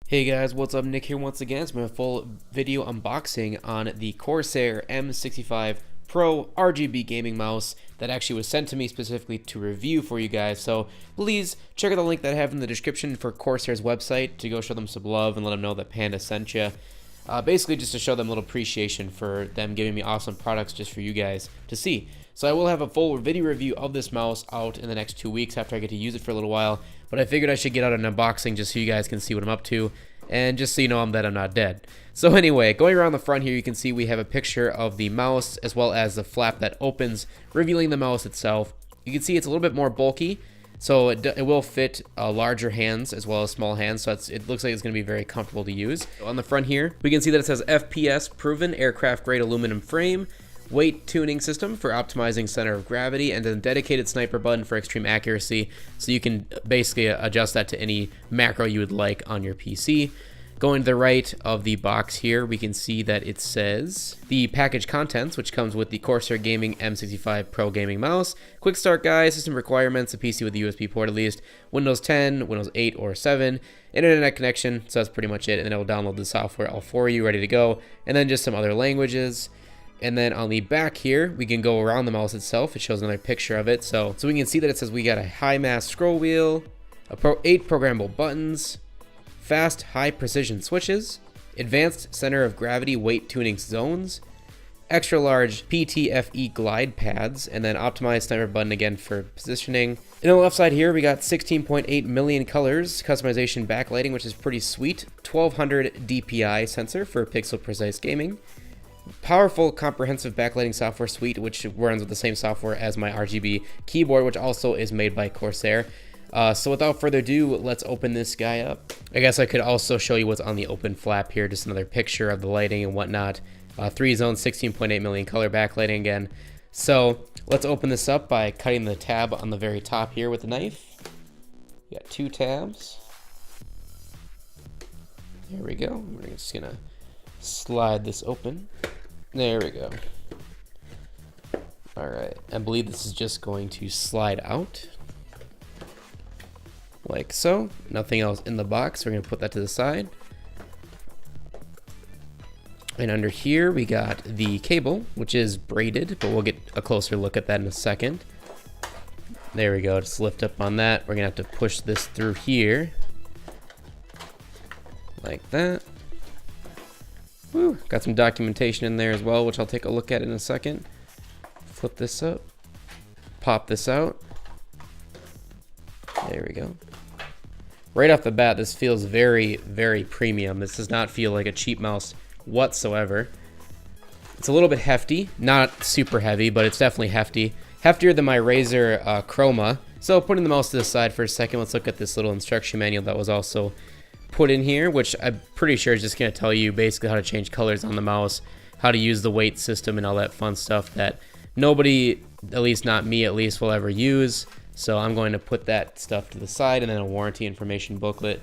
Hey guys, what's up? Nick here once again. It's my full video unboxing on the Corsair M65 PRO RGB gaming mouse that actually was sent to me specifically to review for you guys. So please check out the link that I have in the description for Corsair's website to go show them some love and let them know that Panda sent you. Basically just to show them a little appreciation for them giving me awesome products just for you guys to see. So I will have a full video review of this mouse out in the next 2 weeks after I get to use it for a little while, but I figured I should get out an unboxing just so you guys can see what I'm up to and just so you know that I'm not dead. So anyway, going around the front here, you can see we have a picture of the mouse as well as the flap that opens, revealing the mouse itself. You can see it's a little bit more bulky, so it will fit larger hands as well as small hands, so it looks like it's going to be very comfortable to use. So on the front here, we can see that it says FPS proven aircraft grade aluminum frame, weight tuning system for optimizing center of gravity, and a dedicated sniper button for extreme accuracy, so you can basically adjust that to any macro you would like on your PC. Going to the right of the box here, we can see that it says the package contents, which comes with the Corsair Gaming M65 Pro Gaming Mouse, quick start guide, system requirements, a PC with a USB port at least, Windows 10, Windows 8 or 7, internet connection, so that's pretty much it, and then it will download the software all for you, ready to go, and then just some other languages. And then on the back here, we can go around the mouse itself. It shows another picture of it. So we can see that it says we got a high mass scroll wheel, 8 programmable buttons, fast high precision switches, advanced center of gravity weight tuning zones, extra large PTFE glide pads, and then optimized sniper button again for positioning. And on the left side here, we got 16.8 million colors, customization backlighting, which is pretty sweet, 1200 DPI sensor for pixel precise gaming, powerful comprehensive backlighting software suite, which runs with the same software as my RGB keyboard, which also is made by Corsair. So without further ado, let's open this guy up. I guess I could also show you what's on the open flap here, just another picture of the lighting and whatnot. 3-zone 16.8 million color backlighting again. So let's open this up by cutting the tab on the very top here with a knife. We got 2 tabs. There we go. We're just gonna slide this open. There we go. All right, I believe this is just going to slide out like so. Nothing else in the box. We're gonna put that to the side. And under here we got the cable, which is braided, but we'll get a closer look at that in a second. There we go, just lift up on that. We're gonna have to push this through here like that. Woo, got some documentation in there as well, which I'll take a look at in a second. Flip this up, pop this out. There we go. Right off the bat, this feels very, very premium. This does not feel like a cheap mouse whatsoever. It's a little bit hefty, not super heavy, but it's definitely hefty. Heftier than my Razer Chroma. So putting the mouse to the side for a second, let's look at this little instruction manual that was also put in here, which I'm pretty sure is just going to tell you basically how to change colors on the mouse, how to use the weight system and all that fun stuff that nobody, at least not me at least, will ever use. So I'm going to put that stuff to the side, and then a warranty information booklet.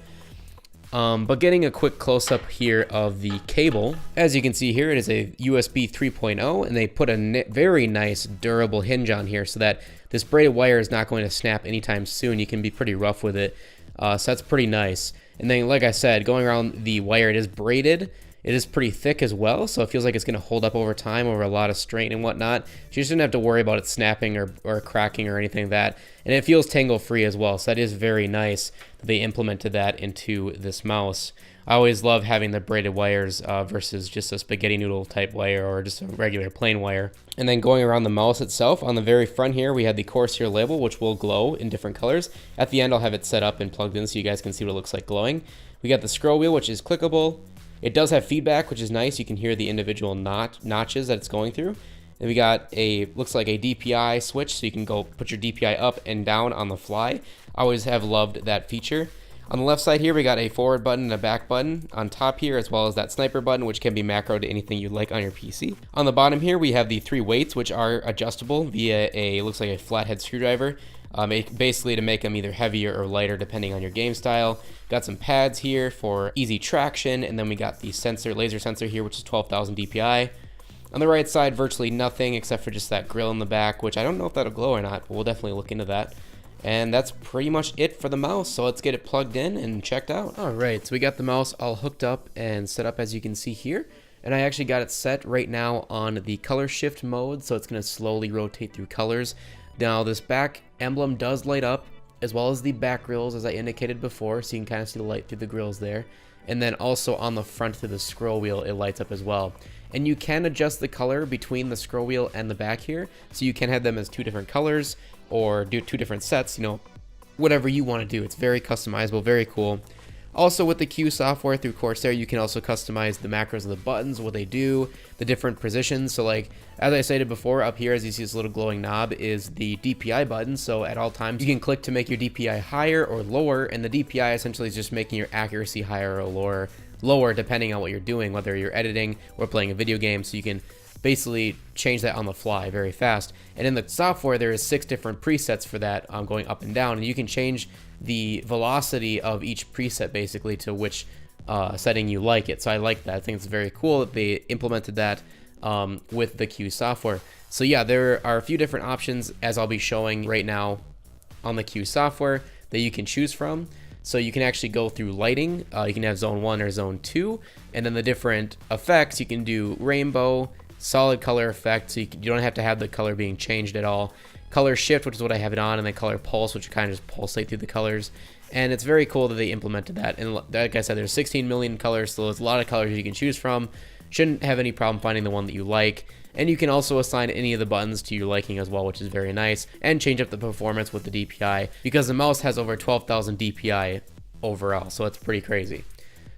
But getting a quick close-up here of the cable, as you can see here, it is a USB 3.0, and they put a very nice durable hinge on here so that this braided wire is not going to snap anytime soon. You can be pretty rough with it, so that's pretty nice. And then, like I said, going around the wire, it is braided. It is pretty thick as well, so it feels like it's going to hold up over time, over a lot of strain and whatnot. So you shouldn't have to worry about it snapping or cracking or anything like that. And it feels tangle-free as well, so that is very nice that they implemented that into this mouse. I always love having the braided wires versus just a spaghetti noodle type wire or just a regular plain wire. And then going around the mouse itself, on the very front here, we have the Corsair label, which will glow in different colors. At the end, I'll have it set up and plugged in so you guys can see what it looks like glowing. We got the scroll wheel, which is clickable. It does have feedback, which is nice. You can hear the individual notches that it's going through. And we got looks like a DPI switch, so you can go put your DPI up and down on the fly. I always have loved that feature. On the left side here, we got a forward button and a back button on top here, as well as that sniper button, which can be macro to anything you'd like on your PC. On the bottom here, we have the 3 weights, which are adjustable via looks like a flathead screwdriver, basically to make them either heavier or lighter depending on your game style. Got some pads here for easy traction, and then we got the laser sensor here, which is 12,000 DPI. On the right side, virtually nothing except for just that grill in the back, which I don't know if that'll glow or not, but we'll definitely look into that. And that's pretty much it for the mouse, so let's get it plugged in and checked out. Alright, so we got the mouse all hooked up and set up as you can see here. And I actually got it set right now on the color shift mode, so it's going to slowly rotate through colors. Now this back emblem does light up, as well as the back grills as I indicated before, so you can kind of see the light through the grills there. And then also on the front through the scroll wheel, it lights up as well. And you can adjust the color between the scroll wheel and the back here, so you can have them as two different colors, or do two different sets, you know, whatever you want to do. It's very customizable, very cool. Also with the Q software through Corsair, you can also customize the macros of the buttons, what they do, the different positions. So like, as I stated before, up here as you see this little glowing knob is the DPI button. So at all times you can click to make your DPI higher or lower, and the DPI essentially is just making your accuracy higher or lower depending on what you're doing, whether you're editing or playing a video game. So you can basically change that on the fly very fast. And in the software there is 6 different presets for that, going up and down, and you can change the velocity of each preset basically to which setting you like it. So I like that. I think it's very cool that they implemented that with the Q software. So yeah, there are a few different options as I'll be showing right now on the Q software that you can choose from. So you can actually go through lighting, you can have zone 1 or zone 2, and then the different effects, you can do rainbow, solid color effect, so you don't have to have the color being changed at all. Color shift, which is what I have it on, and then color pulse, which kind of just pulsate through the colors. And it's very cool that they implemented that. And like I said, there's 16 million colors, so there's a lot of colors you can choose from. Shouldn't have any problem finding the one that you like. And you can also assign any of the buttons to your liking as well, which is very nice. And change up the performance with the DPI, because the mouse has over 12,000 DPI overall, so it's pretty crazy.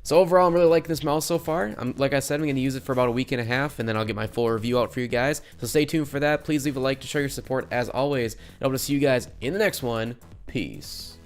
So overall, I'm really liking this mouse so far. Like I said, I'm going to use it for about a week and a half, and then I'll get my full review out for you guys. So stay tuned for that. Please leave a like to show your support as always. And I hope to see you guys in the next one. Peace.